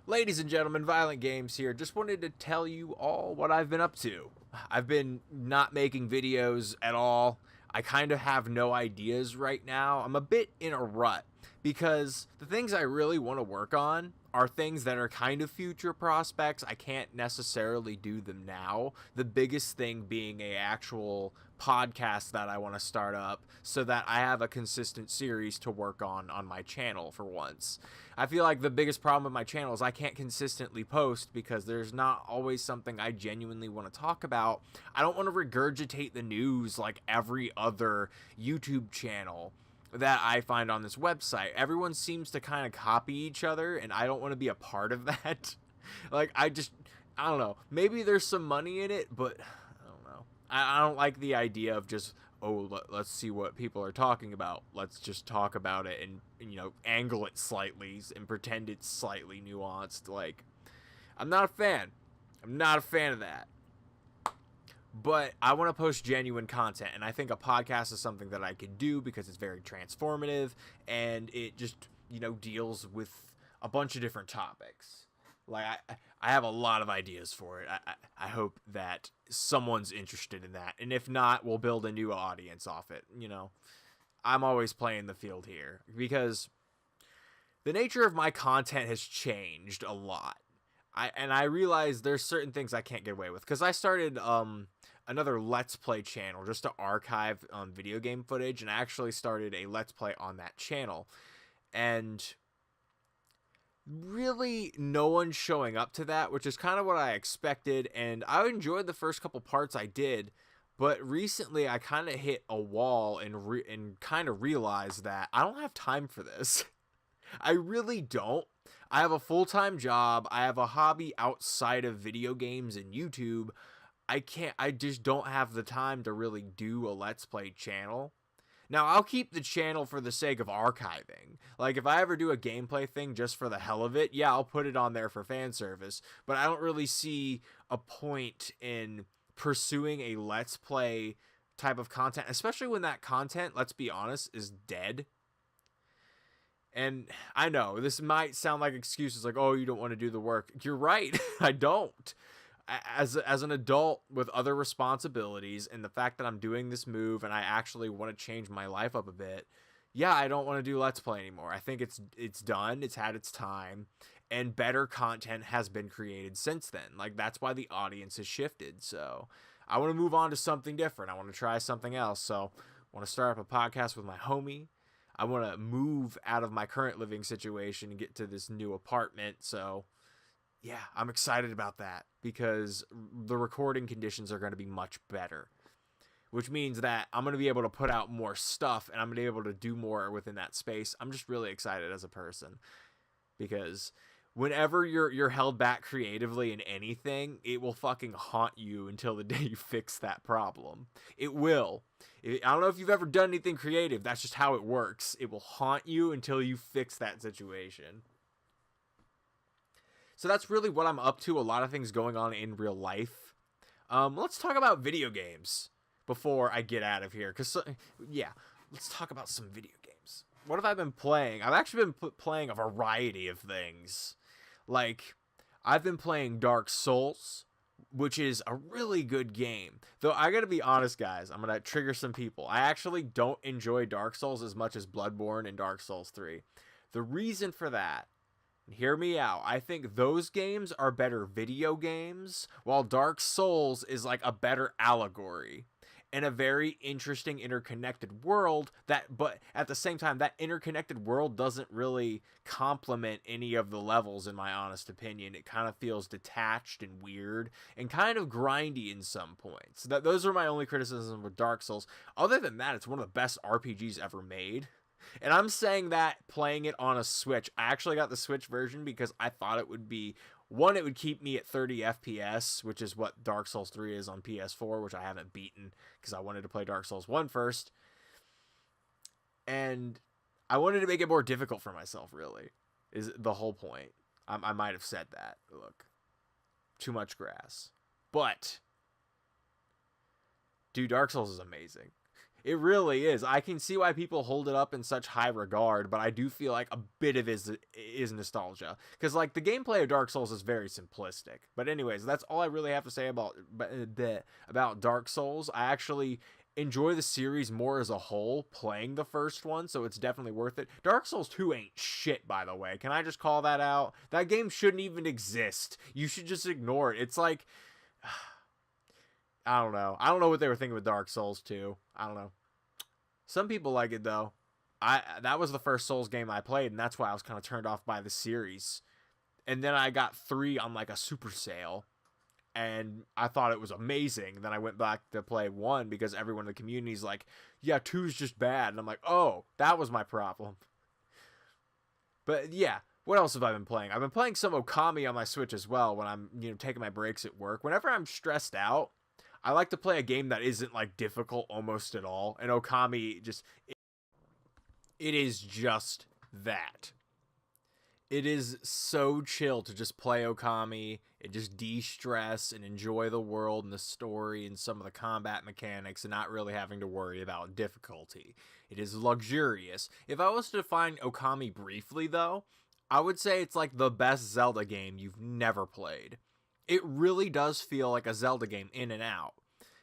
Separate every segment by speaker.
Speaker 1: Ladies and gentlemen, Violent Games here. Just wanted to tell you all what I've been up to. I've been not making videos at all. I kind of have no ideas right now. I'm a bit in a rut because the things I really want to work on are things that are kind of future prospects. I can't necessarily do them now. The biggest thing being a actual podcast that I want to start up so that I have a consistent series to work on my channel for once. I feel like the biggest problem with my channel is I can't consistently post because there's not always something I genuinely want to talk about. I don't want to regurgitate the news like every other YouTube channel that I find on this website. Everyone seems to kind of copy each other, and I don't want to be a part of that. I don't know. Maybe there's some money in it, but I don't know. I don't like the idea of just, let's see what people are talking about. Let's just talk about it and angle it slightly and pretend it's slightly nuanced. Like, I'm not a fan. I'm not a fan of that. But I want to post genuine content, and I think a podcast is something that I could do because it's very transformative, and it just, deals with a bunch of different topics. Like, I have a lot of ideas for it. I hope that someone's interested in that, and if not, we'll build a new audience off it. I'm always playing the field here because the nature of my content has changed a lot. I realize there's certain things I can't get away with because I started another Let's Play channel just to archive video game footage, and I actually started a Let's Play on that channel, and really no one's showing up to that, which is kind of what I expected, and I enjoyed the first couple parts I did, but recently I kind of hit a wall and kind of realized that I don't have time for this. I really don't. I have a full-time job. I have a hobby outside of video games and YouTube. I just don't have the time to really do a Let's Play channel. Now, I'll keep the channel for the sake of archiving. Like, if I ever do a gameplay thing just for the hell of it, yeah, I'll put it on there for fan service. But I don't really see a point in pursuing a Let's Play type of content, especially when that content, let's be honest, is dead. And I know this might sound like excuses like, oh, you don't want to do the work. You're right. I don't. As an adult with other responsibilities and the fact that I'm doing this move and I actually want to change my life up a bit, yeah, I don't want to do Let's Play anymore. I think it's done. It's had its time, and better content has been created since then. Like, that's why the audience has shifted. So I want to move on to something different. I want to try something else. So I want to start up a podcast with my homie. I want to move out of my current living situation and get to this new apartment. So yeah, I'm excited about that because the recording conditions are going to be much better, which means that I'm going to be able to put out more stuff and I'm going to be able to do more within that space. I'm just really excited as a person because whenever you're held back creatively in anything, it will fucking haunt you until the day you fix that problem. It will. I don't know if you've ever done anything creative. That's just how it works. It will haunt you until you fix that situation. So that's really what I'm up to. A lot of things going on in real life. Let's talk about video games before I get out of here. Let's talk about some video games. What have I been playing? I've actually been playing a variety of things. Like, I've been playing Dark Souls, which is a really good game. Though I gotta be honest, guys, I'm gonna trigger some people. I actually don't enjoy Dark Souls as much as Bloodborne and Dark Souls 3. The reason for that, hear me out, I think those games are better video games, while Dark Souls is like a better allegory in a very interesting interconnected world but at the same time, that interconnected world doesn't really complement any of the levels, in my honest opinion. It kind of feels detached and weird and kind of grindy in some points. Those are my only criticisms with Dark Souls. Other than that, it's one of the best RPGs ever made. And I'm saying that playing it on a Switch. I actually got the Switch version because I thought it would be, one, it would keep me at 30 FPS, which is what Dark Souls 3 is on PS4, which I haven't beaten because I wanted to play Dark Souls 1 first. And I wanted to make it more difficult for myself, really, is the whole point. I might have said that. Look, too much grass. But, dude, Dark Souls is amazing. It really is. I can see why people hold it up in such high regard, but I do feel like a bit of it is nostalgia. Because, like, the gameplay of Dark Souls is very simplistic. But anyways, that's all I really have to say about Dark Souls. I actually enjoy the series more as a whole, playing the first one, so it's definitely worth it. Dark Souls 2 ain't shit, by the way. Can I just call that out? That game shouldn't even exist. You should just ignore it. It's like... I don't know. I don't know what they were thinking with Dark Souls 2. I don't know. Some people like it, though. That was the first Souls game I played, and that's why I was kind of turned off by the series. And then I got 3 on, like, a super sale, and I thought it was amazing. Then I went back to play 1 because everyone in the community is like, yeah, 2's just bad. And I'm like, oh, that was my problem. But, yeah. What else have I been playing? I've been playing some Okami on my Switch as well when I'm, taking my breaks at work. Whenever I'm stressed out, I like to play a game that isn't, like, difficult almost at all. And Okami it is just that. It is so chill to just play Okami and just de-stress and enjoy the world and the story and some of the combat mechanics and not really having to worry about difficulty. It is luxurious. If I was to define Okami briefly, though, I would say it's like the best Zelda game you've never played. It really does feel like a Zelda game in and out.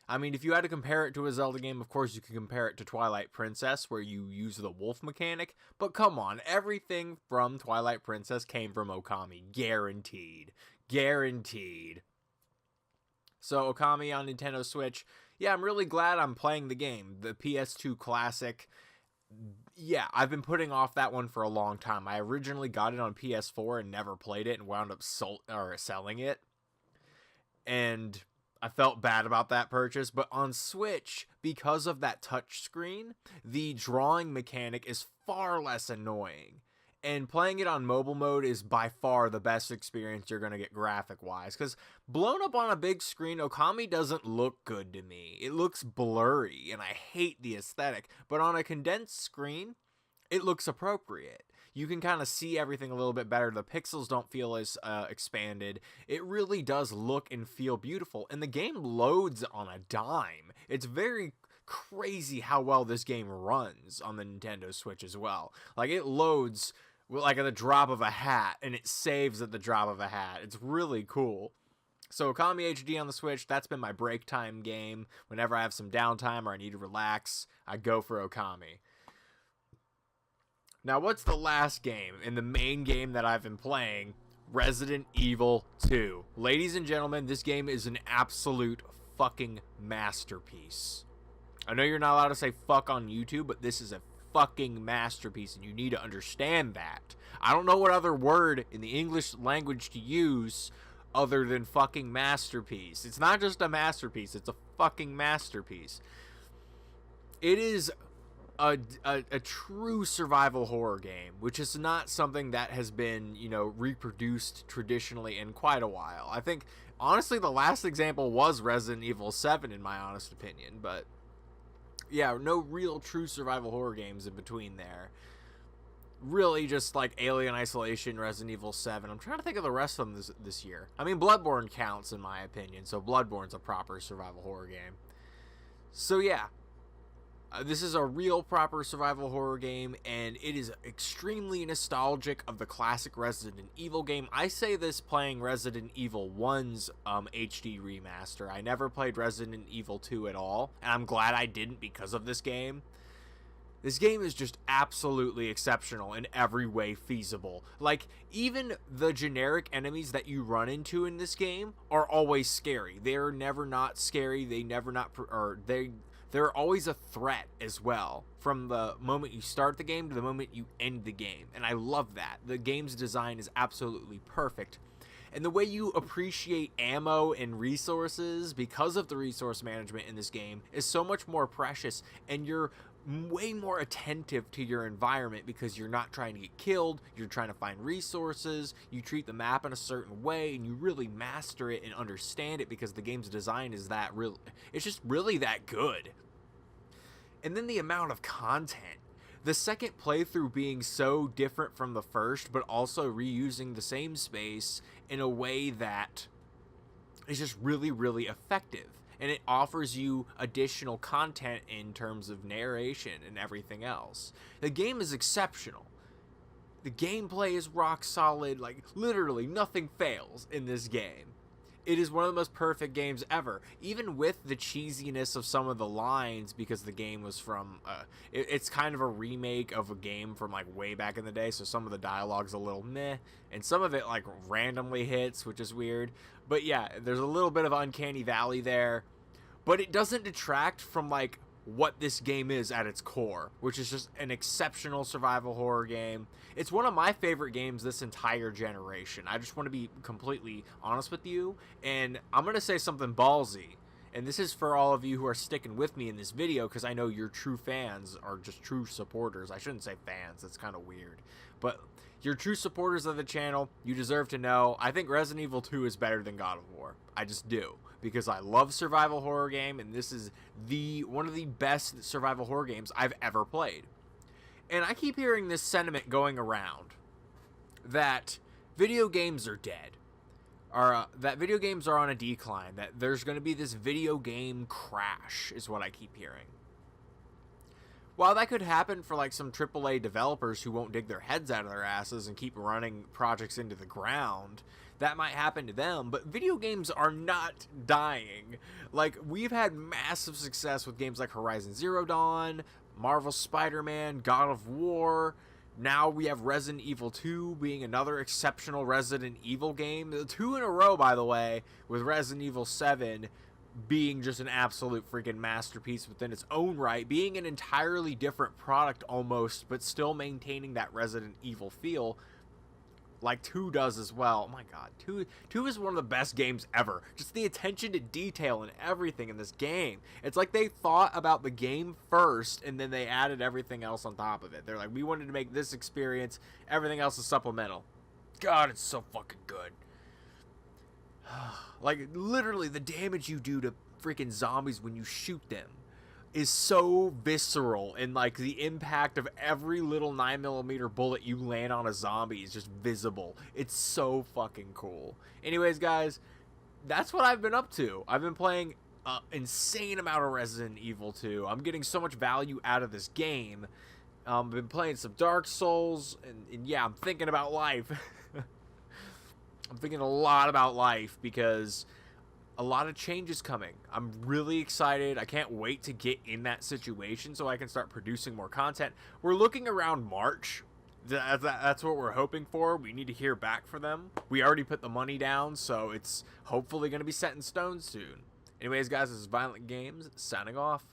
Speaker 1: I mean, if you had to compare it to a Zelda game, of course you can compare it to Twilight Princess, where you use the wolf mechanic. But come on, everything from Twilight Princess came from Okami. Guaranteed. Guaranteed. So, Okami on Nintendo Switch. Yeah, I'm really glad I'm playing the game. The PS2 classic. Yeah, I've been putting off that one for a long time. I originally got it on PS4 and never played it and wound up selling it. And I felt bad about that purchase, but on Switch, because of that touch screen, the drawing mechanic is far less annoying. And playing it on mobile mode is by far the best experience you're going to get graphic-wise. Because blown up on a big screen, Okami doesn't look good to me. It looks blurry, and I hate the aesthetic. But on a condensed screen, it looks appropriate. You can kind of see everything a little bit better. The pixels don't feel as expanded. It really does look and feel beautiful. And the game loads on a dime. It's very crazy how well this game runs on the Nintendo Switch as well. Like, it loads like at the drop of a hat, and it saves at the drop of a hat. It's really cool. So Okami HD on the Switch, that's been my break time game. Whenever I have some downtime or I need to relax, I go for Okami. Now, what's the last game in the main game that I've been playing? Resident Evil 2. Ladies and gentlemen, this game is an absolute fucking masterpiece. I know you're not allowed to say fuck on YouTube, but this is a fucking masterpiece, and you need to understand that. I don't know what other word in the English language to use other than fucking masterpiece. It's not just a masterpiece, it's a fucking masterpiece. It is a true survival horror game, which is not something that has been, reproduced traditionally in quite a while. I think, honestly, the last example was Resident Evil 7, in my honest opinion, but yeah, no real true survival horror games in between there. Really just like Alien Isolation, Resident Evil 7. I'm trying to think of the rest of them this year. I mean, Bloodborne counts in my opinion, so Bloodborne's a proper survival horror game. So yeah, this is a real proper survival horror game, and it is extremely nostalgic of the classic Resident Evil game. I say this playing Resident Evil 1's HD remaster. I never played Resident Evil 2 at all, and I'm glad I didn't because of this game. This game is just absolutely exceptional in every way feasible. Like, even the generic enemies that you run into in this game are always scary. They're never not scary. They're always a threat as well, from the moment you start the game to the moment you end the game. And I love that. The game's design is absolutely perfect. And the way you appreciate ammo and resources because of the resource management in this game is so much more precious, and you're way more attentive to your environment because you're not trying to get killed, you're trying to find resources, you treat the map in a certain way, and you really master it and understand it because the game's design is that real. It's just really that good. And then the amount of content. The second playthrough being so different from the first, but also reusing the same space in a way that is just really, really effective. and it offers you additional content in terms of narration and everything else. The game is exceptional. The gameplay is rock solid, like literally nothing fails in this game. It is one of the most perfect games ever, even with the cheesiness of some of the lines, because the game was from, it's kind of a remake of a game from like way back in the day, so some of the dialogue's a little meh, and some of it like randomly hits, which is weird. But yeah, there's a little bit of uncanny valley there, but it doesn't detract from like what this game is at its core, which is just an exceptional survival horror game. It's one of my favorite games this entire generation. I just want to be completely honest with you, and I'm going to say something ballsy, and this is for all of you who are sticking with me in this video, because I know you're true fans, or just true supporters. I shouldn't say fans, that's kind of weird, but you're true supporters of the channel. You deserve to know, I think Resident Evil 2 is better than God of War. I just do, because I love survival horror game, and this is one of the best survival horror games I've ever played. And I keep hearing this sentiment going around that video games are dead, or that video games are on a decline, that there's going to be this video game crash, is what I keep hearing. While that could happen for like some AAA developers who won't dig their heads out of their asses and keep running projects into the ground, that might happen to them, but video games are not dying. Like, we've had massive success with games like Horizon Zero Dawn, Marvel's Spider-Man, God of War. Now we have Resident Evil 2 being another exceptional Resident Evil game. 2 in a row, by the way, with Resident Evil 7 being just an absolute freaking masterpiece within its own right, being an entirely different product almost, but still maintaining that Resident Evil feel, like 2 does as well. Oh my god, 2 is one of the best games ever. Just the attention to detail and everything in this game. It's like they thought about the game first, and then they added everything else on top of it. They're like, we wanted to make this experience, everything else is supplemental. God, it's so fucking good. Like, literally, the damage you do to freaking zombies when you shoot them is so visceral, and like the impact of every little 9mm bullet you land on a zombie is just visible. It's so fucking cool. Anyways, guys, that's what I've been up to. I've been playing an insane amount of Resident Evil 2. I'm getting so much value out of this game. I've been playing some Dark Souls, and yeah, I'm thinking about life. I'm thinking a lot about life, because a lot of change is coming. I'm really excited. I can't wait to get in that situation so I can start producing more content. We're looking around March. That's what we're hoping for. We need to hear back from them. We already put the money down, so it's hopefully going to be set in stone soon. Anyways, guys, this is Violent Games, signing off.